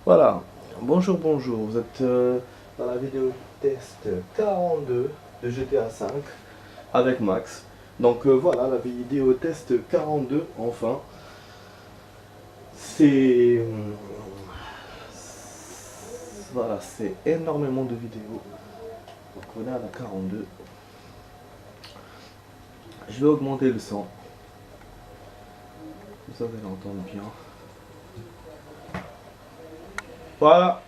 Voilà, bonjour, bonjour, vous êtes dans la vidéo test 42 de GTA 5 avec Max. Donc voilà, la vidéo test 42, enfin. C'est... Voilà, c'est énormément de vidéos. Donc on est à la 42. Je vais augmenter le son. Vous allez l'entendre bien. Voilà,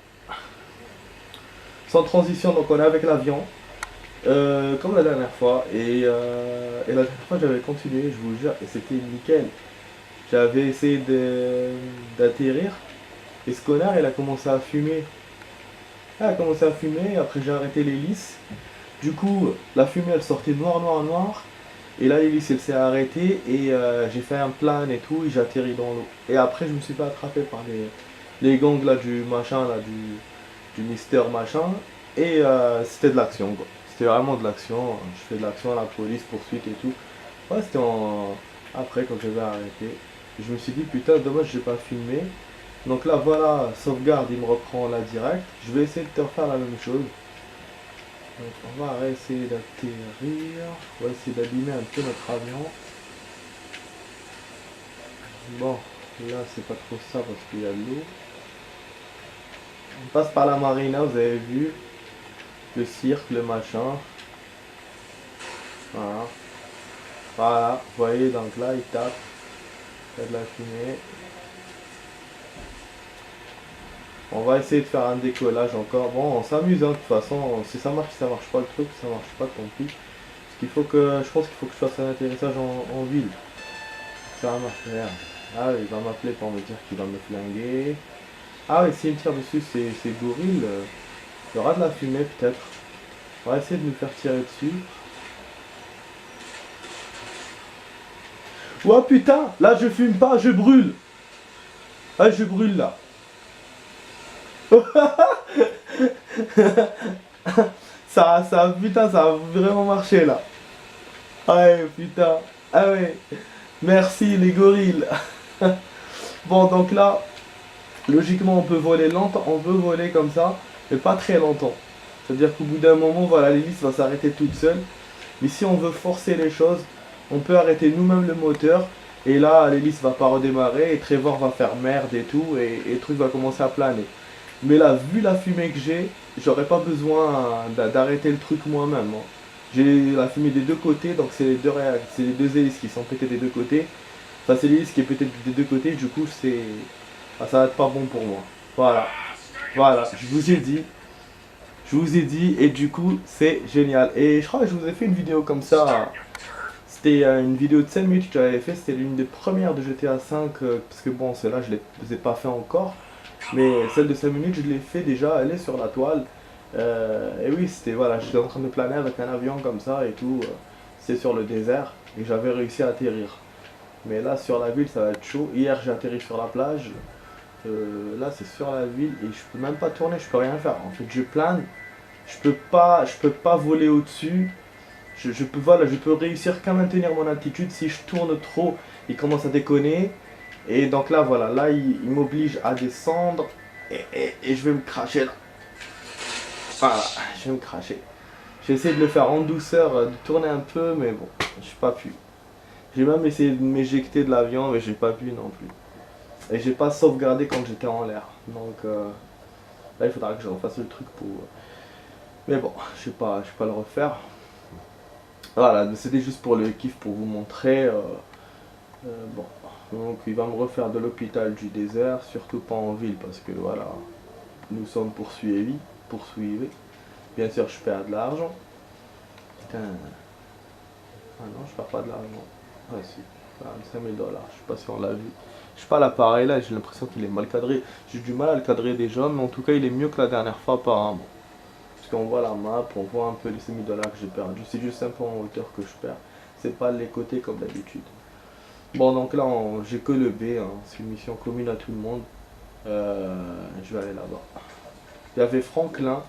sans transition, donc on est avec l'avion. Comme la dernière fois, et la dernière fois j'avais continué, je vous jure, et c'était nickel. J'avais essayé d'atterrir, et ce connard il a commencé à fumer. Il a commencé à fumer, après j'ai arrêté l'hélice. Du coup, la fumée elle sortait noir, noir, noir, et là l'hélice elle s'est arrêtée, et j'ai fait un plan et tout, et j'ai atterri dans l'eau. Et après je me suis fait attraper par les gangs là du machin, là du Mister machin, et c'était de l'action quoi. C'était vraiment de l'action, je fais de l'action à la police, poursuite et tout. Ouais, c'était en... Après, quand j'avais arrêté, je me suis dit, putain, dommage, j'ai pas filmé. Donc là, voilà, sauvegarde, il me reprend là direct. Je vais essayer de te refaire la même chose. Donc, on va essayer d'atterrir. On va essayer d'abîmer un peu notre avion. Bon, là, c'est pas trop ça parce qu'il y a de l'eau. On passe par la marina, vous avez vu. Le cirque, le machin. Voilà. Voilà, vous voyez, donc là, il tape. Il y a de la fumée. On va essayer de faire un décollage encore. Bon, on s'amuse, hein, de toute façon. Si ça marche pas le truc, ça marche pas, tant pis. Parce qu'il faut que, je pense qu'il faut que je fasse un atterrissage en ville. Ça va marcher. Merde. Ah, il va m'appeler pour me dire qu'il va me flinguer. Ah oui, s'il me tire dessus, c'est gorille. Il y aura de la fumée, peut-être. On va essayer de nous faire tirer dessus. Oh putain, là je fume pas, je brûle. Ah, je brûle là. Putain, ça a vraiment marché là. Ah ouais, putain. Ah ouais. Merci les gorilles. Bon, donc là, logiquement, on peut voler longtemps, on peut voler comme ça, mais pas très longtemps. C'est-à-dire qu'au bout d'un moment, voilà, l'hélice va s'arrêter toute seule. Mais si on veut forcer les choses, on peut arrêter nous-mêmes le moteur. Et là, l'hélice va pas redémarrer et Trevor va faire merde et tout, et le truc va commencer à planer. Mais là, vu la fumée que j'ai, j'aurais pas besoin d'arrêter le truc moi-même, hein. J'ai la fumée des deux côtés, donc c'est les deux hélices qui sont pétées des deux côtés. Enfin, c'est l'hélice qui est pétée des deux côtés, du coup, ça va être pas bon pour moi. Voilà, voilà, je vous ai dit, et du coup, c'est génial. Et je crois que je vous ai fait une vidéo comme ça. C'était une vidéo de 5 minutes que j'avais fait, c'était l'une des premières de GTA 5, parce que bon, celle-là, je ne les ai pas fait encore. Mais celle de 5 minutes, je l'ai fait déjà, elle est sur la toile. Et oui, c'était, voilà, j'étais en train de planer avec un avion comme ça et tout. C'est sur le désert et j'avais réussi à atterrir. Mais là, sur la ville, ça va être chaud. Hier, j'ai atterri sur la plage. Là, c'est sur la ville et je peux même pas tourner, je peux rien faire. En fait, je plane, je peux pas voler au-dessus. Voilà, je peux réussir qu'à maintenir mon altitude. Si je tourne trop, il commence à déconner. Et donc là, voilà, là, il m'oblige à descendre. Et je vais me cracher là. Voilà, je vais me cracher. J'ai essayé de le faire en douceur, de tourner un peu, mais bon, j'ai pas pu. J'ai même essayé de m'éjecter de l'avion, mais j'ai pas pu non plus. Et j'ai pas sauvegardé quand j'étais en l'air. Donc là, il faudra que je refasse le truc pour. Mais bon, je vais pas le refaire. Voilà, c'était juste pour le kiff, pour vous montrer. Bon, donc il va me refaire de l'hôpital du désert, surtout pas en ville, parce que voilà, nous sommes poursuivis. Bien sûr, je perds de l'argent. Putain. Ah non, je perds pas de l'argent. Ah si, 5 000 $. Je sais pas si on l'a vu. Je sais pas, l'appareil là, j'ai l'impression qu'il est mal cadré. J'ai du mal à le cadrer déjà, mais en tout cas, il est mieux que la dernière fois apparemment. Parce qu'on voit la map, on voit un peu les 5 000 $ que j'ai perdu. C'est juste un peu en hauteur que je perds. C'est pas les côtés comme d'habitude. Bon, donc là, j'ai que le B, hein. C'est une mission commune à tout le monde. Je vais aller là-bas. Il y avait Franklin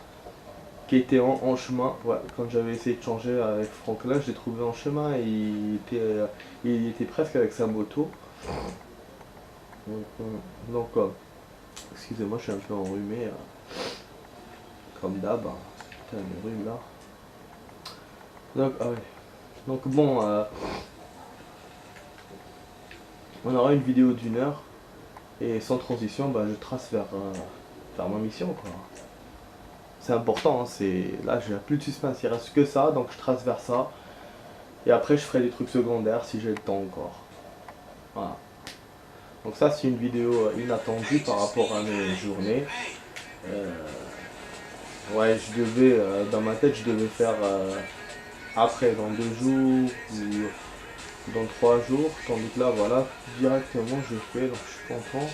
qui était en chemin. Ouais, quand j'avais essayé de changer avec Franklin, je l'ai trouvé en chemin et il était presque avec sa moto. Donc, Excusez-moi, je suis un peu enrhumé. Comme d'hab. Hein. Putain, le rhume là. Donc, ah ouais. Donc bon, on aura une vidéo d'1 heure. Et sans transition, bah, je trace vers ma mission quoi. C'est important, hein, là j'ai plus de suspense, il reste que ça, donc je trace vers ça. Et après je ferai des trucs secondaires si j'ai le temps encore. Voilà. Donc ça c'est une vidéo inattendue par rapport à mes journées. Ouais, je devais, dans ma tête je devais faire après dans 2 jours ou dans 3 jours. Tandis que là voilà, directement je fais, donc je suis content.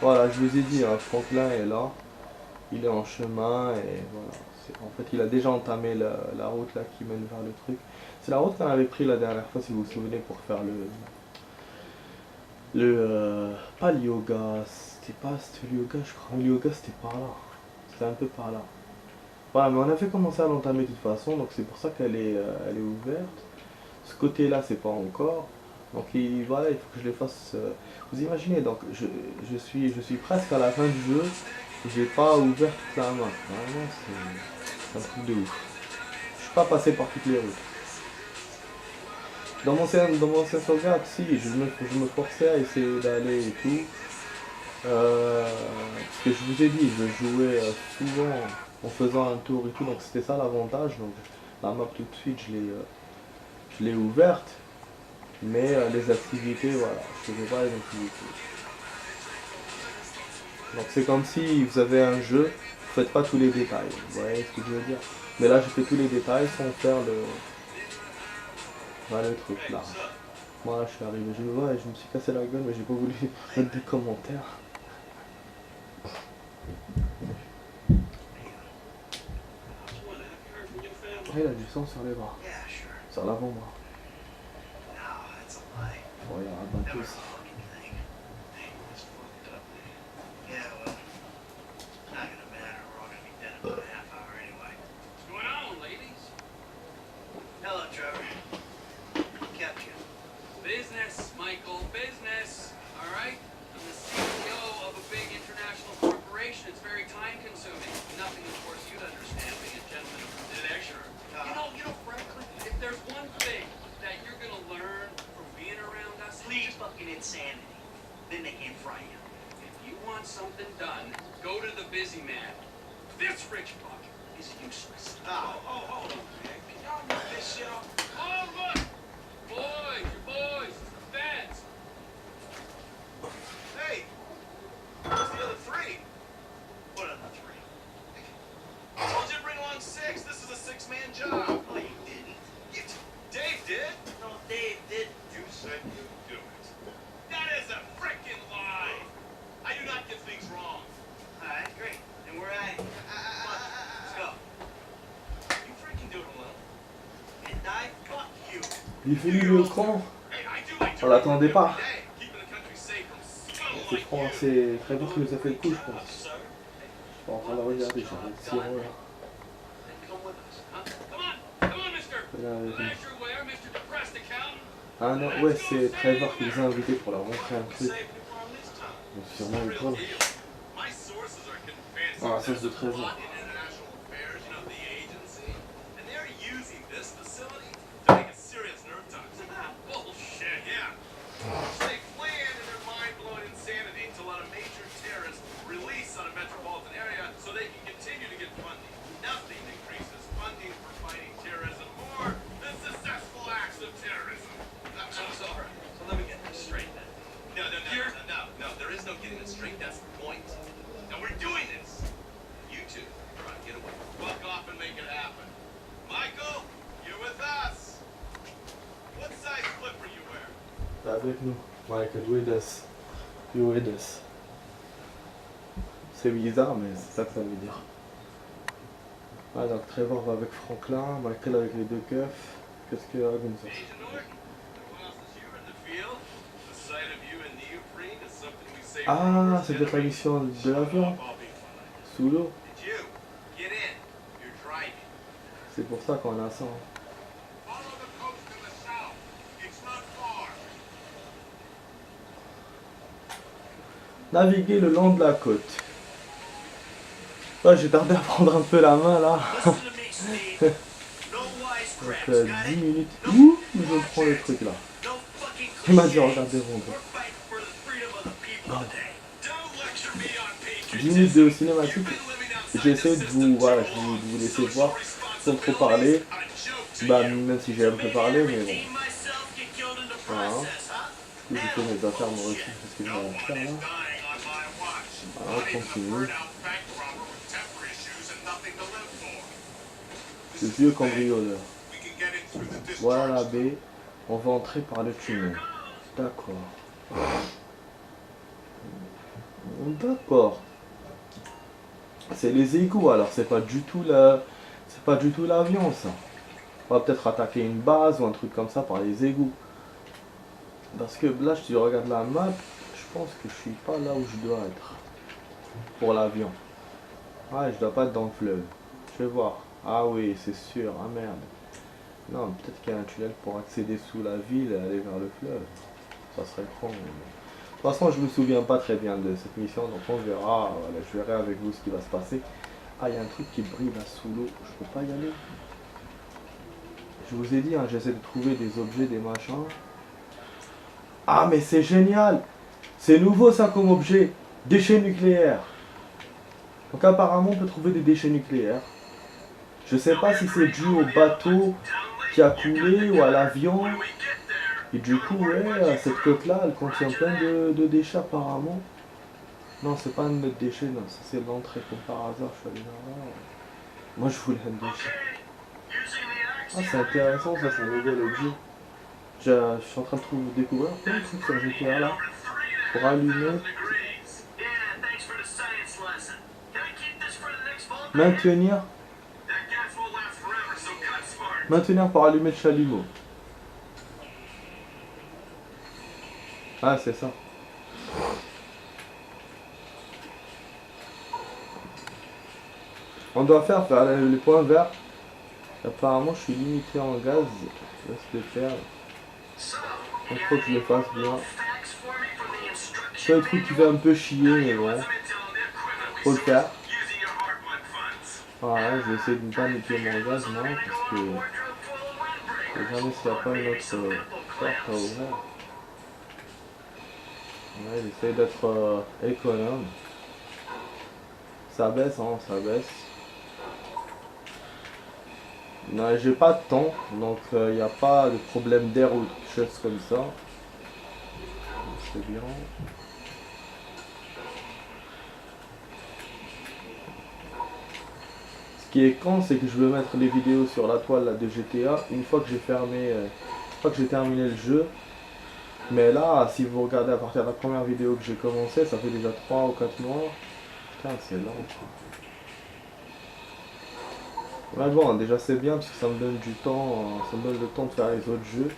Voilà, je vous ai dit, hein, Franklin est là. Il est en chemin et voilà. En fait, il a déjà entamé la route là qui mène vers le truc. C'est la route qu'on avait pris la dernière fois, si vous vous souvenez, pour faire pas le yoga, c'était le yoga, je crois. Le yoga, c'était par là. C'était un peu par là. Voilà, mais on avait commencé à l'entamer de toute façon, donc c'est pour ça elle est ouverte. Ce côté-là, c'est pas encore. Donc voilà, il faut que je les fasse. Vous imaginez, donc je suis presque à la fin du jeu. J'ai pas ouvert toute la map. Vraiment, c'est un truc de ouf. Je suis pas passé par toutes les routes. Dans mon ancien sauvegarde, si, je me forçais à essayer d'aller et tout. Parce que je vous ai dit, je jouais souvent en faisant un tour et tout, donc c'était ça l'avantage. Donc la map tout de suite, je l'ai ouverte. Mais les activités, voilà, je faisais pas les activités. Donc c'est comme si vous avez un jeu, vous faites pas tous les détails, vous voyez ce que je veux dire. Mais là j'ai fait tous les détails sans faire le truc large. Moi je suis arrivé, je me vois et je me suis cassé la gueule mais j'ai pas voulu mettre des commentaires. Ah, il a du sang sur les bras, sur l'avant-bras. Bon, il y aura pas tous. Hello, Trevor. Kept you. Business, Michael, business. All right? I'm the CEO of a big international corporation. It's very time-consuming. Nothing, of course, you'd understand being a gentleman of the lecture. You know, Franklin, if there's one thing that you're gonna learn from being around us, Please fucking insanity. Then they can't fry you. if you want something done, go to the busy man. This rich fuck is useless. Hold on, man. Can y'all move this shit off? Oh, look! Boys, you boys, it's the feds. Hey! Where's the other three? What other three? I told you to bring along 6. This is a 6-man job. No, you didn't. Dave did? No, Dave didn't. You said you'd do it. That is a frickin' lie! I do not get things wrong. Alright, great. Then we're at it. Come on, let's go. You freaking do it alone. And die, fuck you. Il est venu le cran, Hey, I do like on l'attendait pas. every day, keeping the country safe from scum C'est like franc, you. c'est très vite que nous a fait le coup je pense. Sir, Je suis pas en train de regarder, j'ai un sirop là. then come with us. Huh? Come on, mister. Là, avec nous. Leisure wear, Mr. Depressed Accountant. Ah non, ouais, c'est Trevor qui les a invités pour leur montrer un We truc. saved you from this time. Donc sûrement une conne. My sources are convinced Ah, ça c'est de there's Trevor. fraud in international affairs, you know, the agency, and they're using this facility to make a serious nerve toxin. Bullshit, yeah. They plan in their mind-blowing insanity to let a major terrorist release on a metropolitan area so they can continue to get funding. Nothing increases funding for fighting terrorism more than successful acts of terrorism. So let me get this straight then. No, there is no getting it straight, that's the point. Now we're doing this. You two, try to get away. Buck off and make it happen. Michael, you're with us. What size flipper you wear? T'es avec nous. Michael, with us. You with us. C'est bizarre, mais c'est ça que ça veut dire. Ah, donc Trevor va avec Franklin, Michael avec les deux keufs. Qu'est-ce qu'il y a comme ça? Agent Norton, who else is here in the field? The sight of you in neoprene is something we say Ah, c'est peut-être la mission de l'avion, I'll be fine. sous l'eau. And you, get in. You're driving. C'est pour ça qu'on a ça. Hein. Follow the coast to the south. It's not far. Naviguer le long de la côte. Ouais, j'ai tardé à prendre un peu la main là. Listen to me, Steve. No Donc wisecracks, got 10 it? minutes. Ouh, je prends le truc là. No fucking Il m'a dit clichés. regardez rond. We're fighting for the freedom of the people today. Don't lecture me on 10 minutes de patriotism. cinématique. You've been living outside J'essaie the de system vous, voilà, too de long. vous laisser Social voir sans trop parler. responsibility is a joke to Bah, you. même si j'ai un peu Maybe parlé, I mais bon. redeem myself, get killed in the Voilà. process, huh? Du coup, j'ai fait mes affaires, moi aussi, parce que j'ai No rien one à faire is là. dying on my watch. Voilà, Not on even a continue. burnt-out bank robber with temper issues and nothing to live for. Ce vieux cambrioleur. We can get in through the discharge. Voilà la baie. On va entrer par le tunnel. D'accord. D'accord. C'est les égouts alors, c'est pas du tout la... C'est pas du tout l'avion ça. On va peut-être attaquer une base ou un truc comme ça par les égouts. Parce que là, si je regarde la map, je pense que je suis pas là où je dois être. Pour l'avion. Ah, je dois pas être dans le fleuve. Je vais voir. Ah oui, c'est sûr. Ah merde. Non, peut-être qu'il y a un tunnel pour accéder sous la ville et aller vers le fleuve. Ça serait con. Mais... De toute façon, je me souviens pas très bien de cette mission, donc on verra. Voilà, je verrai avec vous ce qui va se passer. Ah, il y a un truc qui brille là sous l'eau. Je peux pas y aller. Je vous ai dit, hein, j'essaie de trouver des objets, des machins. Ah, mais c'est génial! C'est nouveau ça comme objet. Déchets nucléaires. Donc apparemment, on peut trouver des déchets nucléaires. Je sais pas si c'est dû au bateau qui a coulé ou à l'avion. Et du coup, ouais, cette côte-là, elle contient plein de déchets apparemment. Non, c'est pas un autre déchet, non, ça c'est l'entrée comme par hasard, je suis allé là. Moi je voulais un déchet. Ah, c'est intéressant, ça c'est un nouvel objet. Je suis en train de découvrir plein de trucs sur GTA là. Pour allumer. Maintenir. Maintenir pour allumer le chalumeau. Ah, c'est ça. On doit faire les points verts. Apparemment, je suis limité en gaz. Laisse le faire. Il faut que je le fasse bien. C'est un truc qui fait un peu chier, mais bon. Faut le faire. Voilà, je vais essayer de ne pas niquer mon gaz, moi, parce que je sais jamais s'il n'y a pas une autre porte à ouvrir. Ouais, j'essaie d'être économe. Ça baisse, hein, ça baisse. Non, j'ai pas de temps, donc il n'y a pas de problème d'air ou de choses comme ça. C'est bien. Ce qui est con, c'est que je veux mettre les vidéos sur la toile là, de GTA une fois que j'ai fermé, une fois que j'ai terminé le jeu. Mais là, si vous regardez à partir de la première vidéo que j'ai commencé, ça fait déjà 3 ou 4 mois. Putain, c'est lent. Mais bon, déjà c'est bien parce que ça me donne du temps, ça me donne le temps de faire les autres jeux.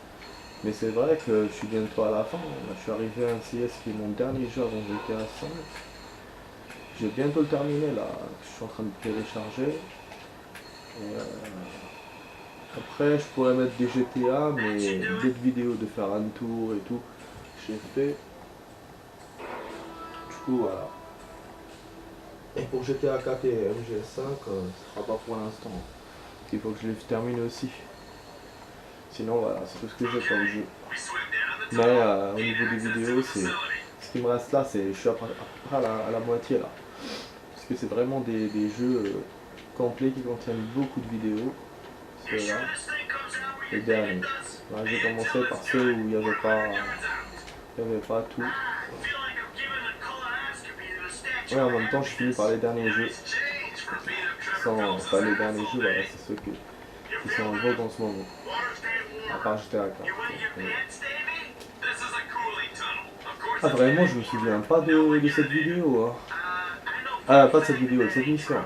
Mais c'est vrai que je suis bientôt à la fin. Là, je suis arrivé à un CS qui est mon dernier jeu avant GTA 5. Je vais bientôt le terminer là. Je suis en train de télécharger. Après, je pourrais mettre des GTA, mais d'autres vidéos de faire un tour et tout, j'ai fait. Du coup, voilà. Et pour GTA 4 et MGS5, ce sera pas pour l'instant. Il faut que je les termine aussi. Sinon, voilà, c'est tout ce que j'ai comme jeu. Mais au niveau des vidéos, c'est ce qui me reste là, c'est je suis à peu près à la moitié là. Parce que c'est vraiment des jeux complets qui contiennent beaucoup de vidéos. Ceux-là. Les derniers. Là, j'ai commencé par ceux où il n'y avait pas tout. Ouais, en même temps, je finis par les derniers jeux. Pas les derniers jeux, voilà, c'est ceux qui sont en vogue en ce moment. À part GTA 4. Ah, vraiment, je me souviens pas de cette vidéo. Hein. Ah, pas de cette vidéo, de cette mission.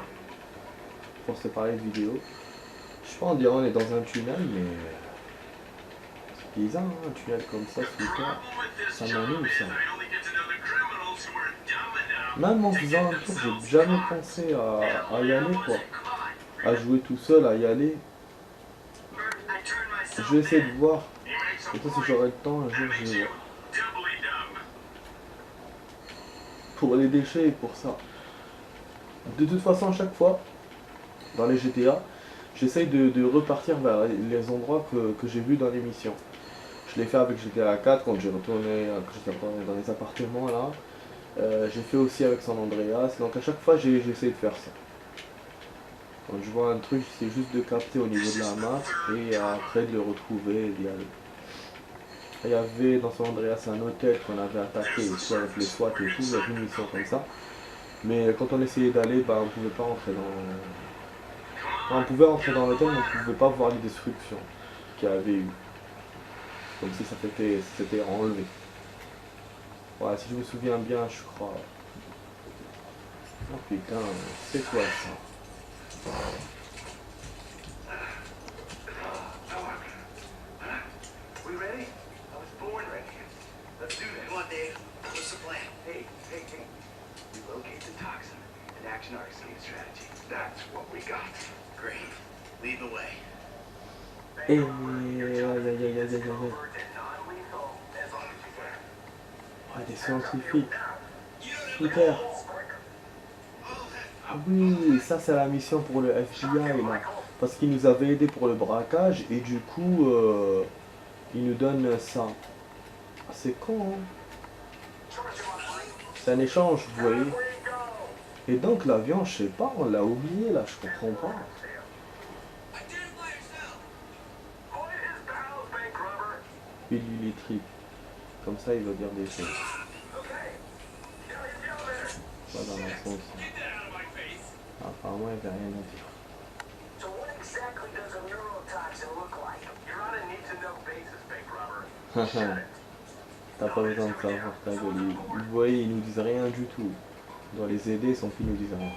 Pour se parler de vidéo. Je sais pas, on dirait on est dans un tunnel, mais c'est bizarre, hein, un tunnel comme ça, sous terre. Ça m'anime, ça. Même en faisant un tour, j'ai jamais pensé à y aller, quoi. À jouer tout seul, à y aller. Je vais essayer de voir. Peut-être si j'aurai le temps, un jour, je vais voir. pour les déchets et pour ça. De toute façon, à chaque fois, dans les GTA, j'essaye de repartir vers les endroits que j'ai vus dans l'émission. Je l'ai fait avec GTA 4 quand j'étais retourné dans les appartements là. J'ai fait aussi avec San Andreas, donc à chaque fois j'essaie de faire ça. Quand je vois un truc, c'est juste de capter au niveau de la map et après de le retrouver et d'y aller. Il y avait dans San Andreas un hôtel qu'on avait attaqué aussi avec les SWAT et tout, il y avait une mission comme ça. Mais quand on essayait d'aller, bah, on pouvait pas rentrer dans... Enfin, on pouvait rentrer dans l'hôtel, mais on pouvait pas voir les destructions qu'il y avait eu. Comme si ça s'était enlevé. Ouais, si je me souviens bien, je crois. Oh putain, c'est quoi ça? We ready? I was born ready. Let's do this. Come on, Dave. What's the plan? Hey. We locate the toxin and action our escape strategy. That's what we got. Great. Lead the way. Et... Ah, des scientifiques. Super. Ah oui, ça c'est la mission pour le FBI là. Parce qu'il nous avait aidé pour le braquage et du coup, il nous donne ça. Ah, c'est con, hein. C'est un échange, vous voyez. Et donc l'avion, je sais pas, on l'a oublié là, je comprends pas. Électrique. Comme ça, il va dire des choses. Pas dans le sens. Apparemment, il n'y avait rien à dire. So what exactly does a neurotoxin look like? You're on a need-to-know basis, Bank Robber. T'as pas besoin de savoir ta gueule. Vous voyez, ils nous disent rien du tout. On doit les aider sans qu'ils nous disent rien.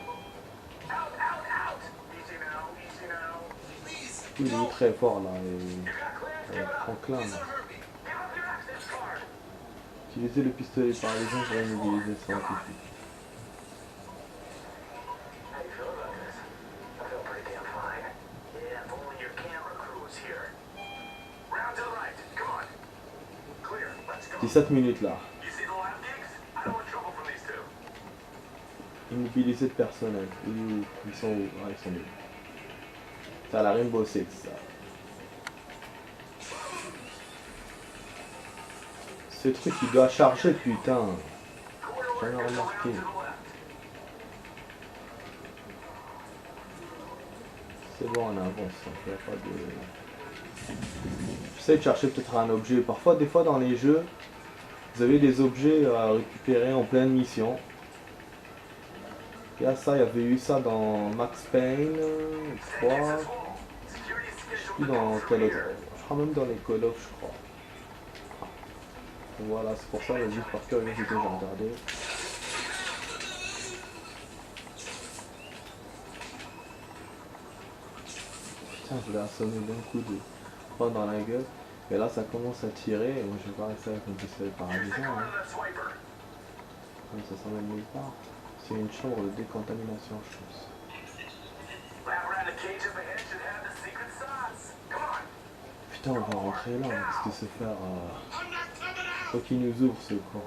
Out! Easy now. Il est très fort là. Et... Franklin. Là. Utiliser le pistolet par exemple pour immobiliser le scientifique. How do you feel about this? I feel pretty damn fine. Yeah, if only your camera crew was here. Round to the right. Come on. Clear. Let's go. 17 minutes là. You see the lab gigs? I don't want trouble from these two. Immobiliser le personnel. Ils sont où? Ah, ils sont où? C'est à la Rainbow Six ça. Ce truc il doit charger putain. J'en ai remarqué. C'est bon on avance, il n'y a pas de... J'essaie de chercher peut-être un objet. Parfois, des fois dans les jeux, vous avez des objets à récupérer en pleine mission. Et à ça, il y avait eu ça dans Max Payne 3. Je sais plus dans quel autre. Je crois même dans les Call of, je crois. Voilà, c'est pour ça, juste par curiosité, j'ai regardé. Putain, je l'ai assommé d'un coup de poing dans la gueule. Et là, ça commence à tirer. Et moi, je vais pas rester avec mon pistolet paralysant. Hein. Ça s'emmène nulle part. C'est une chambre de décontamination, je pense. Putain, on va rentrer là. Qu'est-ce que c'est faire faut qu'il nous ouvre ce con.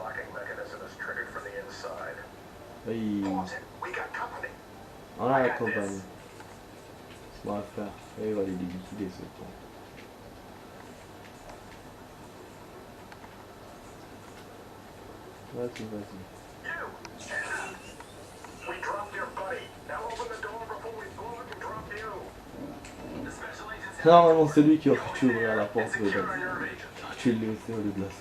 Là, il... On a la compagnie. Ce qu'on va faire. Et il va les liquider ce con. Vas-y. Normalement c'est lui qui aurait dû ouvrir la porte de là. Tu le laisses au lieu de la ça.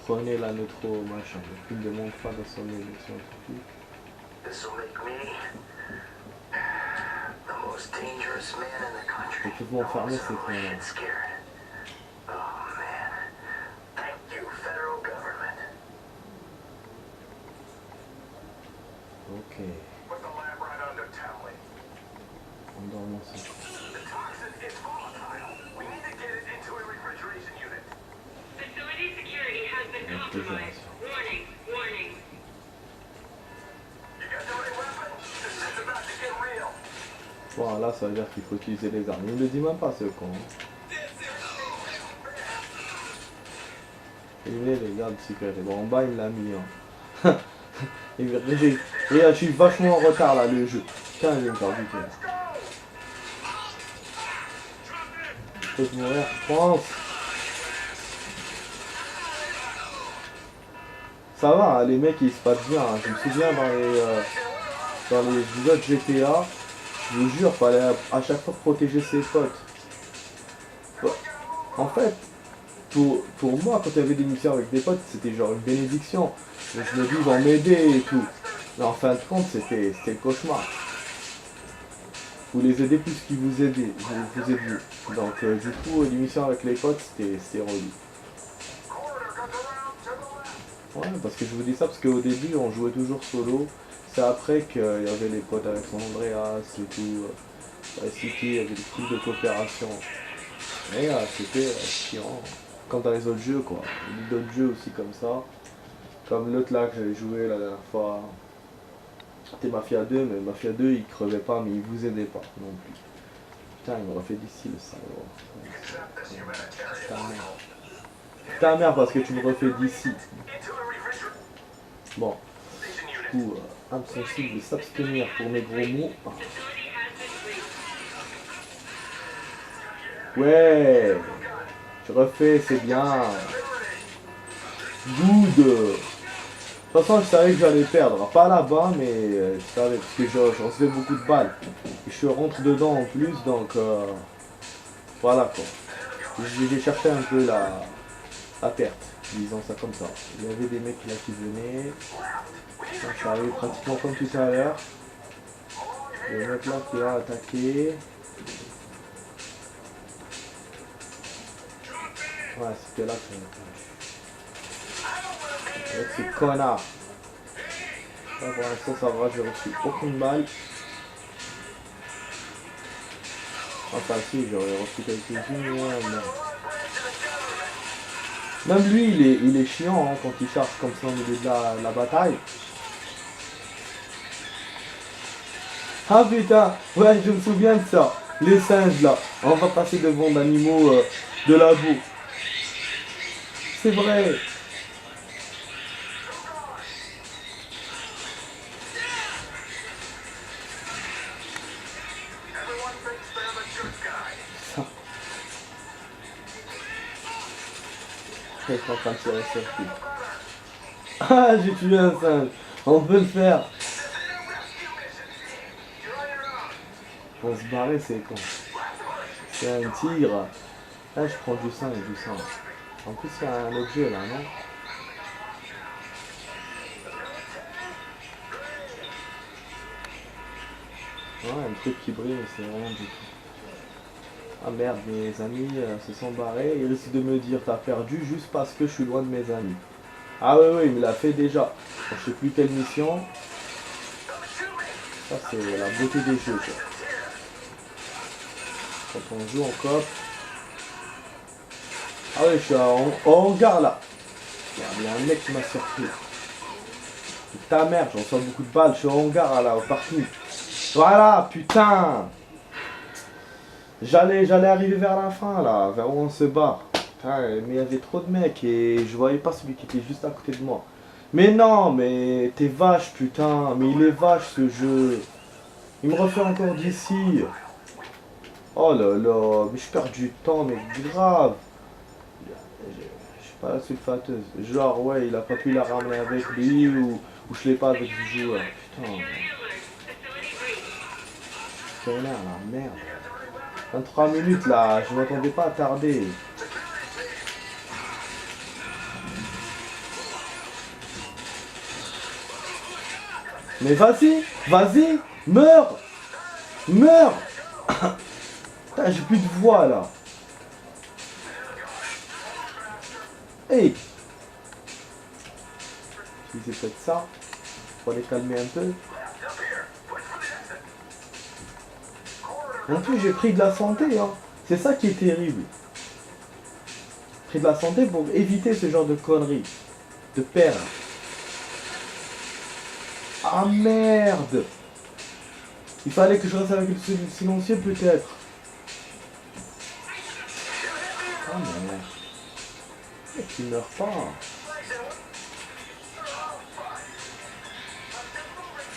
Prenez la neutro machin. Il ne demande pas d'assommer les scientifiques. Et tout le monde fermé c'est quoi là. Ok. On dort dans ce... Bon là ça veut dire qu'il faut utiliser les armes. Il ne le dit même pas ce con. Éliminer les gardes sécurité. Bon, en bas, il l'a mis. Hein. Regarde, je suis vachement en retard là, le jeu. Putain, j'ai perdu. Je peux mourir, je pense. Ça va, hein, les mecs ils se passent bien. Hein. Je me souviens dans les autres GTA, je vous jure, fallait à chaque fois protéger ses potes. Ouais. En fait, pour moi, quand il y avait des missions avec des potes, c'était genre une bénédiction. Donc, je me dis, ils vont m'aider et tout. Mais en fin de compte, c'était le cauchemar. Vous les aidez plus qu'ils vous aident. Donc, du coup, les missions avec les potes, c'était relou. Ouais, parce que je vous dis ça parce qu'au début, on jouait toujours solo. C'est après qu'il y avait les potes avec son Andreas et tout. City, il y avait des trucs de coopération. Et c'était chiant. Comme dans les autres jeux, quoi. Il y a d'autres jeux aussi comme ça. Comme l'autre là que j'avais joué la dernière fois. C'était Mafia 2, mais Mafia 2 il crevait pas, mais il vous aidait pas non plus. Putain, il m'aurait fait d'ici le salaud. Ta mère, parce que tu me refais d'ici. Bon. Du coup, impossible de s'abstenir pour mes gros mots. Ouais. Je refais, c'est bien. Good. De toute façon, je savais que j'allais perdre. Pas là-bas, mais je savais, parce que je recevais beaucoup de balles. Et je rentre dedans en plus, donc voilà quoi. J'ai cherché un peu la perte, disons ça comme ça. Il y avait des mecs là qui venaient. Donc, ça arrivait pratiquement comme tout à l'heure. Le mec là qui a attaqué. Ouais, c'était là que avec ce connard. Là, pour l'instant ça va, j'ai reçu aucune balle. Enfin si, j'aurais reçu quelques-unes, mais non. Même lui, il est chiant hein, quand il charge comme ça au milieu de la bataille. Ah putain, ouais, je me souviens de ça. Les singes là, on va passer devant d'animaux de la boue. C'est vrai. Je suis en train de tirer sur lui. Ah, j'ai tué un singe. On peut le faire. Pour se barrer, c'est con. C'est un tigre. Là, je prends du sang et du sang. En plus, il y a un objet là, non? Ouais, un truc qui brille, mais c'est vraiment du tout. Ah merde, mes amis se sont barrés. Il risque de me dire t'as perdu juste parce que je suis loin de mes amis. Ah ouais, il me l'a fait déjà. Je sais plus quelle mission. Ça, c'est la beauté des jeux, quoi. Quand on joue en coop. Ah ouais, je suis en hangar là. Il y a un mec qui m'a surpris. Ta mère, j'en sors beaucoup de balles. Je suis en hangar là, au parking. Voilà, putain. J'allais arriver vers la fin là, vers où on se barre. Putain, mais il y avait trop de mecs et je voyais pas celui qui était juste à côté de moi. Mais non, mais t'es vache putain, mais il est vache ce jeu. Il me refait encore d'ici. Oh là là, mais je perds du temps, mais grave. Je suis pas la sulfateuse. Genre ouais, il a pas pu la ramener avec lui ou je l'ai pas avec du joueur. Putain. C'est la merde. 23 minutes là, je m'attendais pas à tarder. Mais vas-y, meurs. Putain, j'ai plus de voix là. Hey. Si c'est peut-être ça, faut les calmer un peu. En plus, j'ai pris de la santé, hein. C'est ça qui est terrible. Pris de la santé pour éviter ce genre de conneries. De perdre. Ah merde. Il fallait que je reste avec le silencieux peut-être. Ah merde. qu'il meurt pas.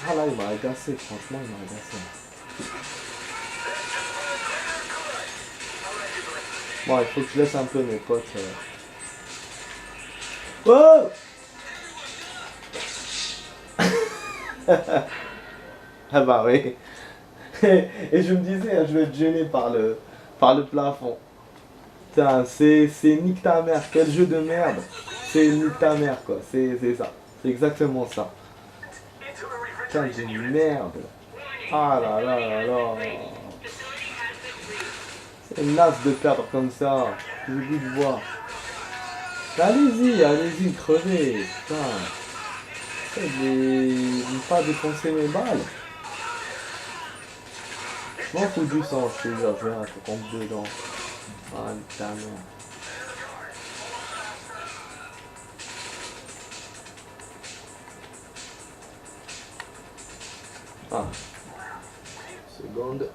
Ah là, il m'a agacé, franchement, il m'a agacé. Bon, il faut que je laisse un peu mes potes. Oh ah bah oui. Et je me disais, hein, je vais être gêné par le plafond. Putain, c'est nique ta mère, quel jeu de merde. C'est nique ta mère quoi, c'est ça. C'est exactement ça. Putain de merde. Ah là là là là. C'est naze de perdre comme ça. J'ai le goût de voir. Allez-y, allez-y, crevez. Putain. Je vais pas défoncer mes balles. Je m'en fous du sang, je te jure, je vais rien, faut qu'on dedans. Ah putain merde. Ah. Seconde.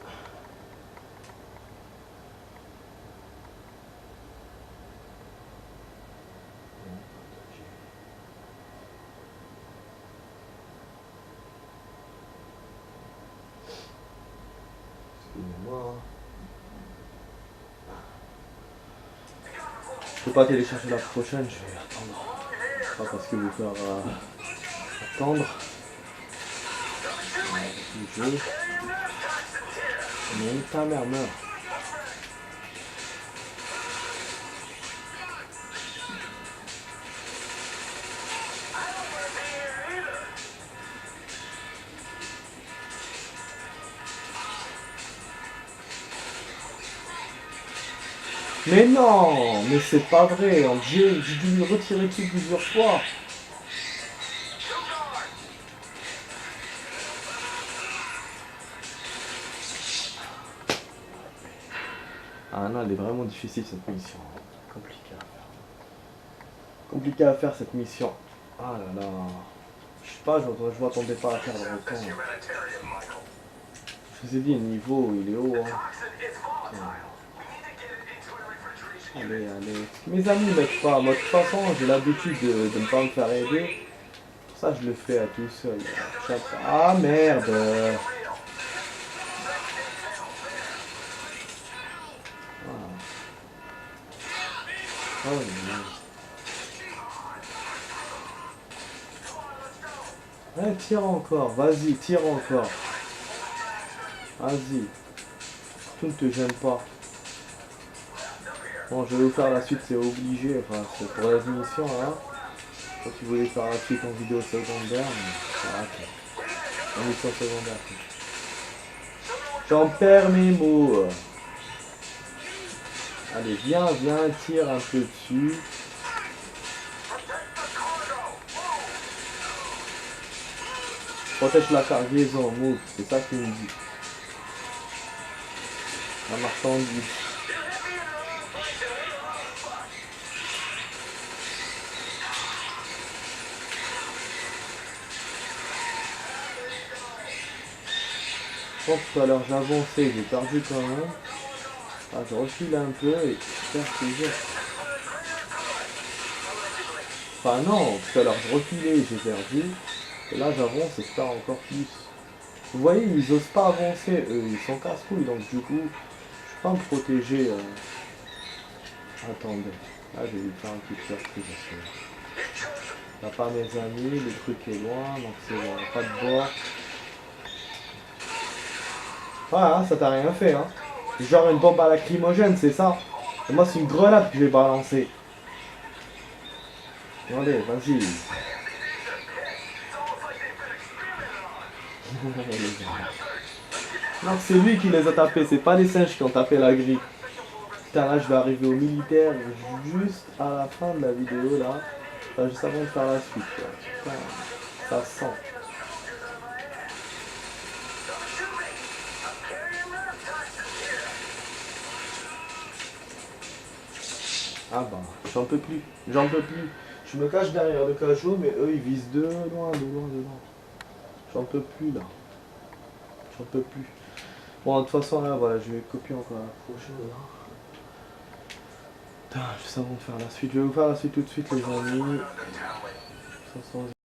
Excusez-moi. Je peux pas télécharger la prochaine, je vais attendre. Pas parce que je vais faire attendre. Le jeu. Mais ta mère meurt. Mais non, mais c'est pas vrai, j'ai dû lui retirer tout plusieurs fois. Ah non, elle est vraiment difficile cette mission. Compliqué à faire. Compliqué à faire cette mission. Ah là là. Je sais pas, je m'attendais pas à faire dans autant. Je vous ai dit, le niveau il est haut. Hein. Allez, allez. Mes amis m'aident pas. Moi, de toute façon, j'ai l'habitude de ne pas me faire aider. Pour ça, je le fais à tout seul. Ah merde. Oh non. Ouais, tire encore, vas-y, tire encore. Vas-y. Tout ne te gêne pas. Bon, je vais vous faire la suite, c'est obligé. Enfin, c'est pour la mission, hein. Quand tu voulais faire la suite en vidéo secondaire, mais c'est raté. En mission secondaire. J'en perds mes mots. Allez, viens, viens, tire un peu dessus. Protège la cargaison, move, c'est ça qu'il me dit. La marchandise. Je pense que tout à l'heure j'avançais, j'ai perdu quand même. Ah, je recule un peu et je perds toujours. Enfin non, tout à l'heure je reculais, j'ai perdu. Et là j'avance et je perds encore plus. Vous voyez, ils osent pas avancer, eux, ils sont casse-couilles, donc du coup, je peux pas me protéger. Attendez, là j'ai dû faire une petite surprise. T'as pas mes amis, le truc est loin, donc c'est bon, pas de bord. Voilà, ça t'a rien fait, hein. Genre une bombe à lacrymogène, c'est ça. Et moi c'est une grenade que je vais balancer. Allez, vas-y. Non, c'est lui qui les a tapés, c'est pas les singes qui ont tapé la grille. Putain, là je vais arriver au militaire juste à la fin de la vidéo là. Enfin, juste avant de faire la suite. Putain, ça sent. Ah bah, j'en peux plus, j'en peux plus. Je me cache derrière le cachot, mais eux ils visent de loin, de loin, de loin. J'en peux plus là. J'en peux plus. Bon, de toute façon là, voilà, je vais copier encore la prochaine là. Putain, juste avant de faire la suite. Je vais vous faire la suite tout de suite, les amis.